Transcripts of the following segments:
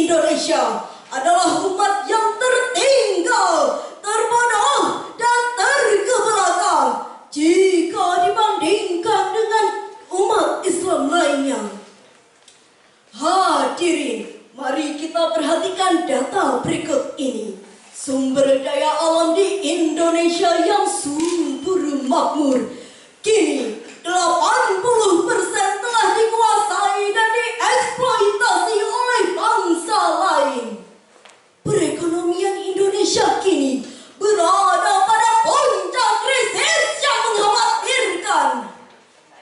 Indonesia adalah umat yang tertinggal, terbodoh, dan terkebelakang jika dibandingkan dengan umat Islam lainnya. Hadirin, mari kita perhatikan data berikut ini. Sumber daya alam di Indonesia yang subur makmur kini 80% telah dikuasai dan dieksploitasi oleh bangsa lain. Perekonomian Indonesia kini berada pada puncak krisis yang mengkhawatirkan.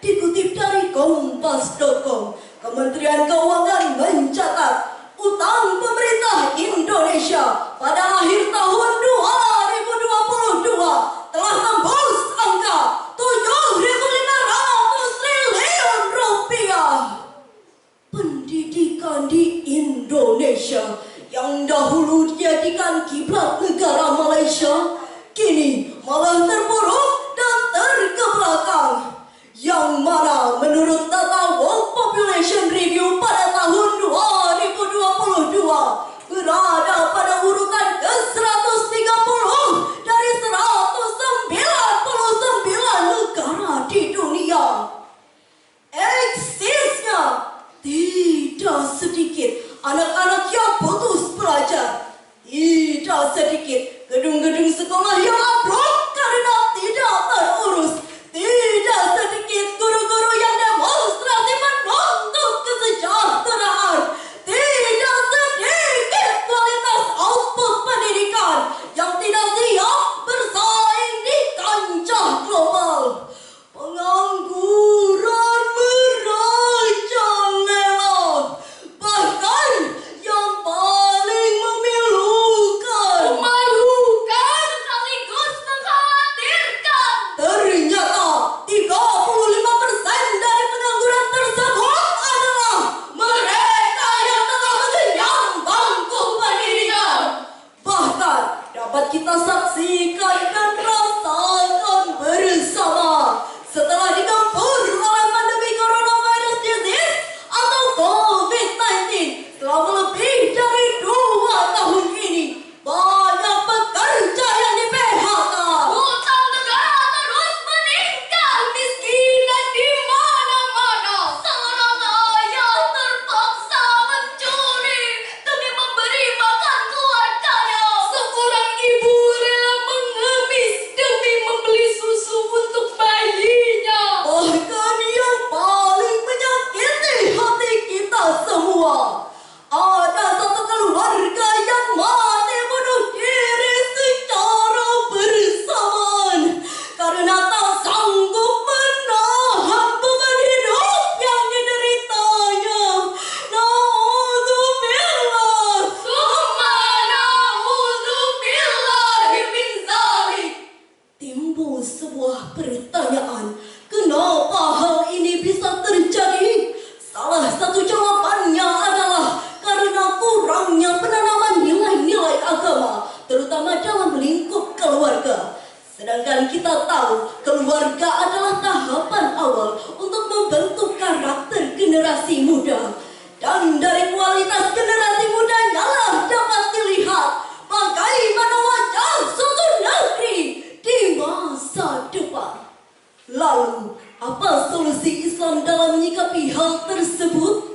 Dikutip dari Kompas.com, Kementerian Keuangan mencatat utang pemerintah Indonesia pada akhir tahun 2022 telah tembus angka 7.500 triliun rupiah. Pendidikan di Indonesia yang dahulu dijadikan kiblat negara Malaysia kini malah terpuruk dan terkebelakang. Yang mana menurut data World Population Review pada tahun 2022 berada pada urutan ke-130 dari 199 negara di dunia. Eksisnya tidak sedikit anak-anak yang putus belajar, tidak sedikit gedung-gedung sekolah yang ambruk karena tidak terurus, tidak sedikit guru-guru yang demonstrasi menuntut kesejahteraan, tidak sedikit kualitas output pendidikan yang tidak siap bersaing di kancah global. Pengangguran merajalela, bahkan yang paling memilukan, memalukan sekaligus mengkhawatirkan. Ternyata 35% dari pengangguran tersebut adalah mereka yang telah mengenyam bangku pendidikan. Bahkan dapat kita saksikan dan rasakan bersama setelah digempur oleh pandemi coronavirus disease atau COVID-19 selama lebih dari 2 tahun ini, banyak pekerja yang di PHK. Utang negara terus meningkat, miskinan di mana-mana. Seorang ayah terpaksa mencuri demi memberi makan keluarganya. Seorang ibu rela mengemis demi membeli susu untuk bayinya. Bahkan yang paling menyakiti hati kita semua, ada satu keluarga yang mati bunuh diri secara bersamaan karena tak sanggup menahan beban hidup yang dideritanya. Na'udzubillah, summa na'udzubillah min dzalik. Timbul sebuah pertanyaan, kenapa hal ini bisa terjadi? Salah satu jawabannya adalah karena kurangnya penanaman nilai-nilai agama, terutama dalam lingkup keluarga. Sedangkan kita tahu keluarga adalah tahapan awal untuk membentuk karakter generasi muda. Dan dari kualitas generasi mudanya lah dapat dilihat bagaimana wajah suatu negeri di masa depan. Lalu, apa solusi Islam dalam menyikapi hal tersebut?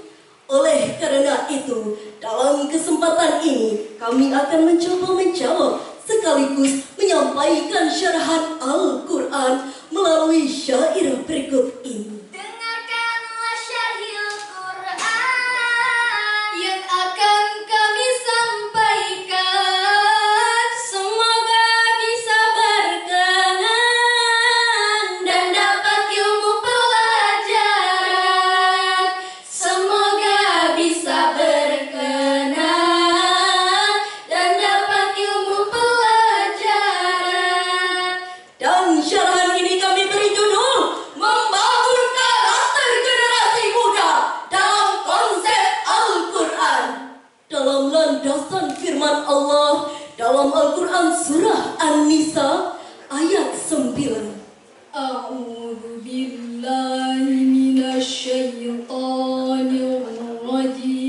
Oleh karena itu, dalam kesempatan ini kami akan mencoba menjawab sekaligus menyampaikan syarahan Al-Quran melalui syair berikut ini. Dengarkanlah syarhil Quran yang akan kami sampaikan. Semoga bisa berkenan dan dapat ilmu pelajaran. Semoga bisa berkenan dan dapat ilmu pelajaran. Dan syarahan ini kami beri judul Membangun Karakter Generasi Muda dalam Konsep Al-Quran. Dalam landasan firman Allah dalam Al-Quran surah An-Nisa ayat 9. A'udzu billahi minasy syaithanir rajim.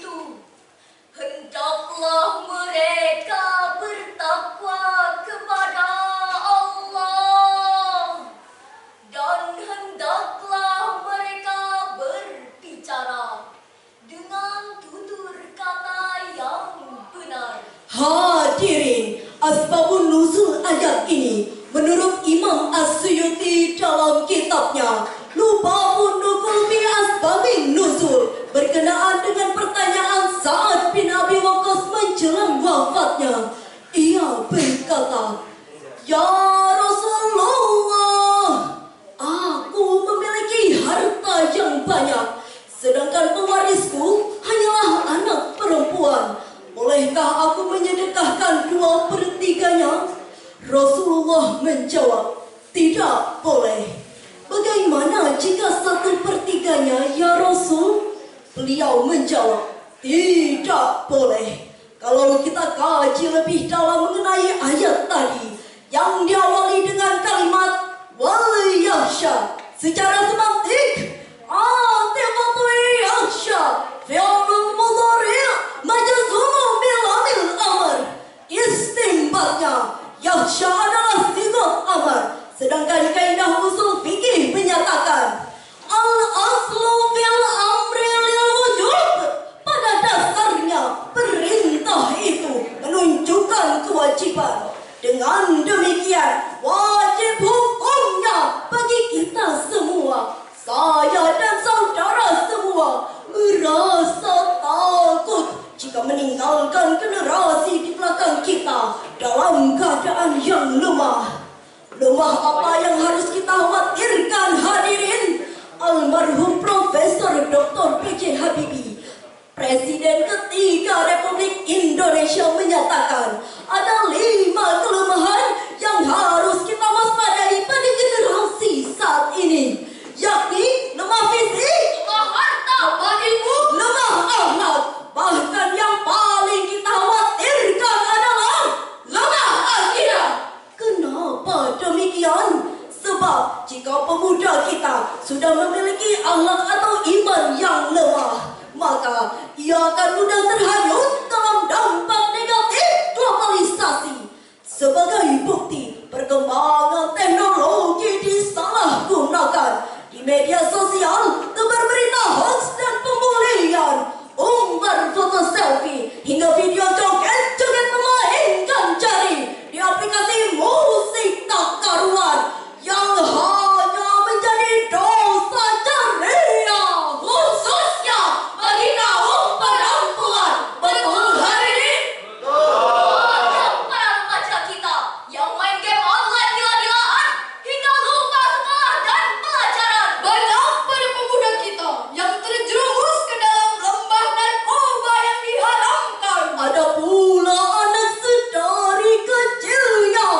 itu, hendaklah mereka bertakwa kepada Allah, dan hendaklah mereka berbicara dengan tutur kata yang benar. Hadirin, asbabun nuzul ayat ini menurut Imam As-Suyuti dalam kitabnya Lubabun Nukul fi Asbabin Nuzul berkenaan dengan pertanyaan Sa'ad bin Abi Waqqas menjelang wafatnya. Ia berkata, "Ya Rasulullah, aku memiliki harta yang banyak, sedangkan pewarisku hanyalah anak perempuan. Bolehkah aku menyedekahkan 2/3-nya?" Rasulullah menjawab, "Tidak boleh." "Bagaimana jika 1/3-nya, ya Rasul?" Beliau menjawab, "Tidak boleh." Kalau kita kaji lebih dalam mengenai ayat tadi yang diawali dengan kalimat wal yakhsha, secara semantik atifatu yakhsha fi'lun mudhari' majzumun bil amil amr. Istimbatnya yakhsha adalah sigat amr, sedangkan kaidah usul fikih menyatakan al-aslu fil amri lil wujub. Pada dasarnya perintah itu menunjukkan kewajiban. Dengan demikian wajib hukumnya bagi kita semua, saya dan saudara semua, merasa takut jika meninggalkan generasi di belakang kita dalam keadaan yang lemah. Lemah apa yang harus kita khawatirkan, hadirin? Almarhum Profesor Dr. B.J. Habibie, Presiden ketiga Republik Indonesia, menyatakan ada 5 kelemahan yang harus kita waspadai pada generasi saat ini, yakni lemah fisik, lemah harta, lemah ilmu, lemah akhlak. Bahkan yang paling kita khawatirkan adalah lemah akidah. Kenapa demikian? Sebab jika pemuda kita sudah memiliki akhlak atau iman yang lemah, maka ia akan mudah terhanyut dalam dampak negatif globalisasi. Sebagai bukti, perkembangan teknologi disalahgunakan. Di media sosial tebar berita hoax dan pembulian, umbar foto selfie, hingga video joget-joget memainkan jari di aplikasi musik tak karuan yang hanya menjadi dosa ceria, khususnya bagi kaum perempuan. Betul hari ini? Banyak para remaja kita yang main game online gila-gilaan hingga lupa sekolah dan pelajaran. Banyak para pemuda kita yang terjerumus ke dalam lembah narkoba yang diharamkan. Ada pula anak sedari kecilnya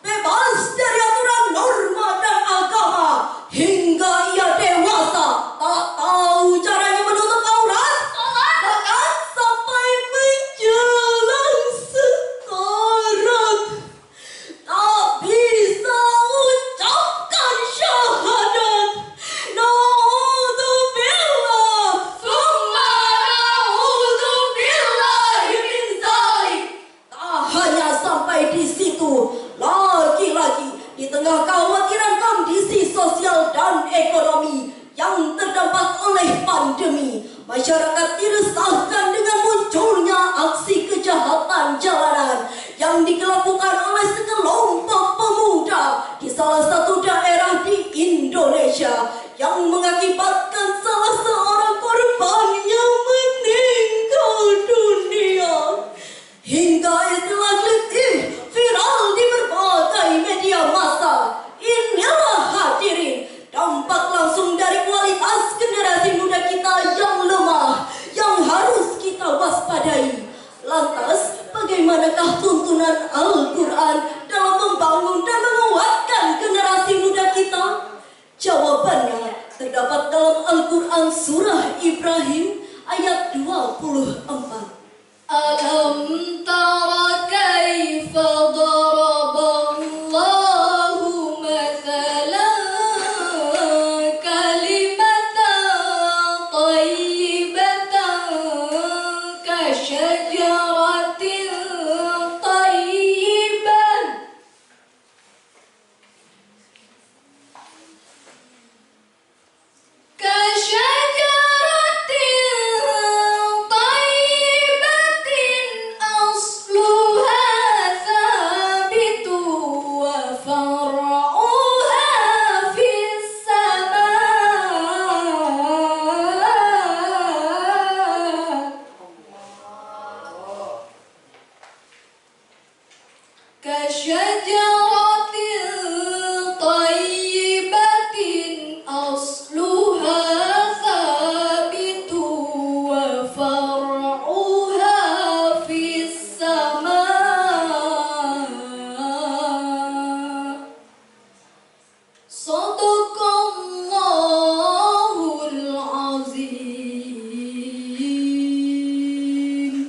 bebas dari aturan norma dan agama hingga ia dewasa tak tahu caranya menutup aurat, bahkan sampai menjelang sekarat tak bisa ucapkan syahadat. Naudzubillah, summa naudzubillah min dzalik. Tak hanya sampai di situ, lagi-lagi di tengah kekhawatiran kondisi sosial dan ekonomi yang terdampak oleh pandemi, masyarakat diresahkan dengan munculnya aksi kejahatan jalanan yang dilakukan oleh sekelompok pemuda di salah satu daerah di Indonesia, yang mengakibatkan salah seorang korbannya meninggal dunia. Hingga istilah letih viral di berbagai media massa. Inilah hadirin dampak langsung dari kualitas generasi muda kita yang lemah, yang harus kita waspadai. Lantas, bagaimanakah tuntunan Al-Quran dalam membangun dan menguatkan generasi muda kita? Jawabannya terdapat dalam Al-Quran surah Ibrahim ayat 24. Alam tara kaifa daraballahu mathalan kalimatan thayyibatan كشجرة طيبة كشجرة طيبة أصلها ثابت وفرعها في السماء كشجرة طيبة أصلها ثابت وفرعها في السماء صدق الله العظيم.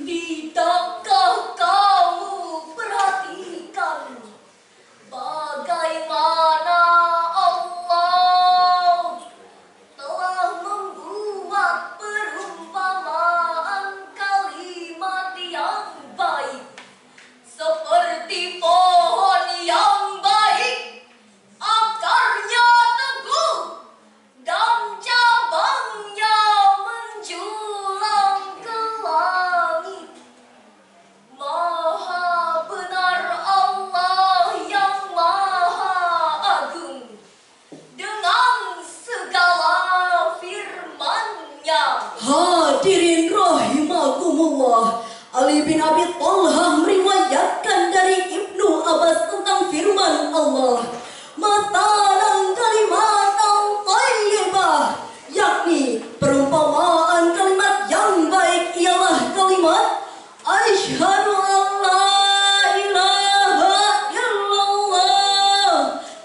Tidakkah kamu perhatikan bagaimana Allah telah membuat perumpamaan kalimat yang baik seperti pohon yang baik, akarnya teguh dan cabangnya menjulang ke langit. Maha benar Allah yang maha agung dengan segala firman-Nya. Hadirin rahimakumullah, Ali bin Abi Thalhah meriwayatkan dari Ibnu Abbas tentang firman Allah, matalan kalimatan thayyibah, yakni perumpamaan kalimat yang baik ialah kalimat asyhadu an la ilaha illallah,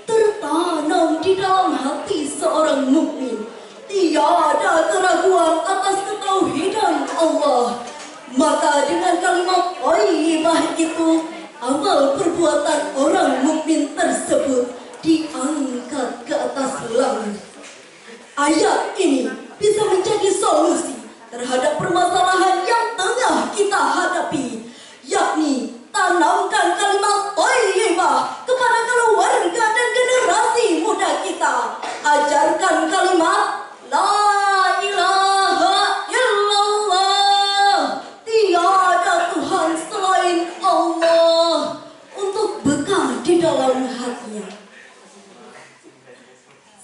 tertanam di dalam hati seorang mukmin. Tiada keraguan atas ketauhidan Allah. Maka dengan kalimat thayyibah itu, amal perbuatan orang mukmin tersebut diangkat ke atas langit. Ayat ini bisa menjadi solusi terhadap permasalahan yang tengah kita hadapi, yakni tanamkan kalimat thayyibah kepada keluarga dan generasi muda kita. Ajarkan kalimat la ilaha illallah, tiada Tuhan selain Allah, untuk bekal di dalam hatinya.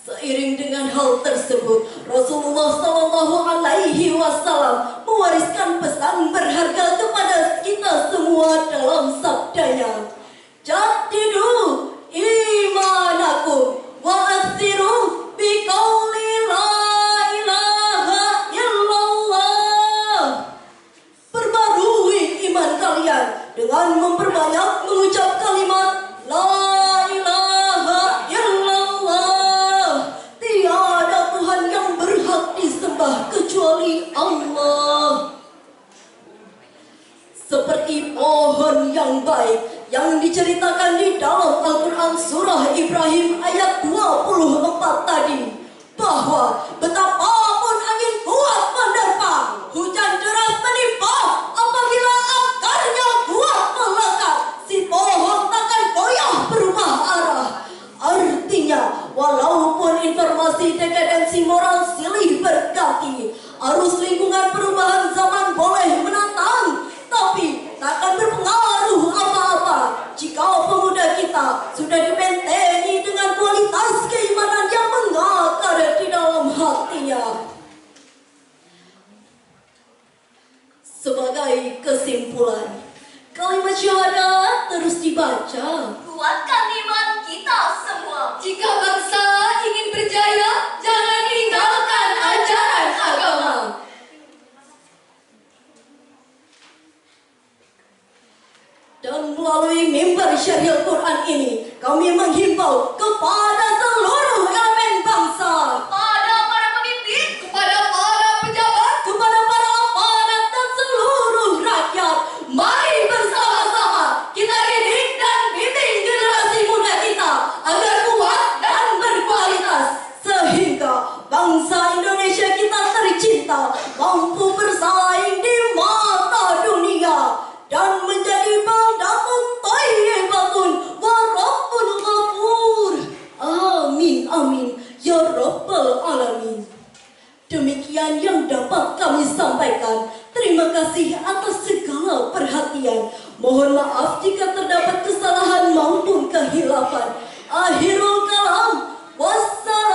Seiring dengan hal tersebut, Rasulullah Shallallahu Alaihi Wasallam mewariskan pesan berharga kepada kita semua dalam sabdanya, jaddidu imanakum wa atsiru biqauli la ilaha illallah. Perbarui iman kalian dengan memperbanyak mengucap kalimat la ilaha illallah, tiada Tuhan yang berhak disembah kecuali Allah. Seperti pohon yang baik yang diceritakan di dalam Al-Quran surah Ibrahim ayat 24 tadi, bahwa betapapun angin kuat menerpa, hujan deras menimpa, apabila akarnya kuat melekat, si pohon takkan goyah berubah arah. Artinya, walaupun informasi dekadensi moral silih berganti, arus lingkungan perubahan zaman boleh menantang, tapi takkan berpengaruh apa-apa jika pemuda kita sudah dibentengi dengan kualitas keimanan yang mengakar di dalam hatinya. Sebagai kesimpulan, kalimat syahadat terus dibaca. Kuatkan iman kita semua. Jika bangsa ingin berjaya, jangan tinggalkan ajaran agama. Dan melalui mimbar Syariah Quran ini, kami menghimbau kepada seluruh elemen bangsa, kepada para pemimpin, Kepada para pejabat, kepada para aparat dan seluruh rakyat, mari bersama-sama kita didik dan bimbing generasi muda kita agar kuat dan berkualitas, sehingga bangsa Indonesia kita tercinta mampu bersaing di mata dunia kasih atas segala perhatian. Mohon maaf jika terdapat kesalahan maupun kehilapan. Akhirul kalam. Wassalam.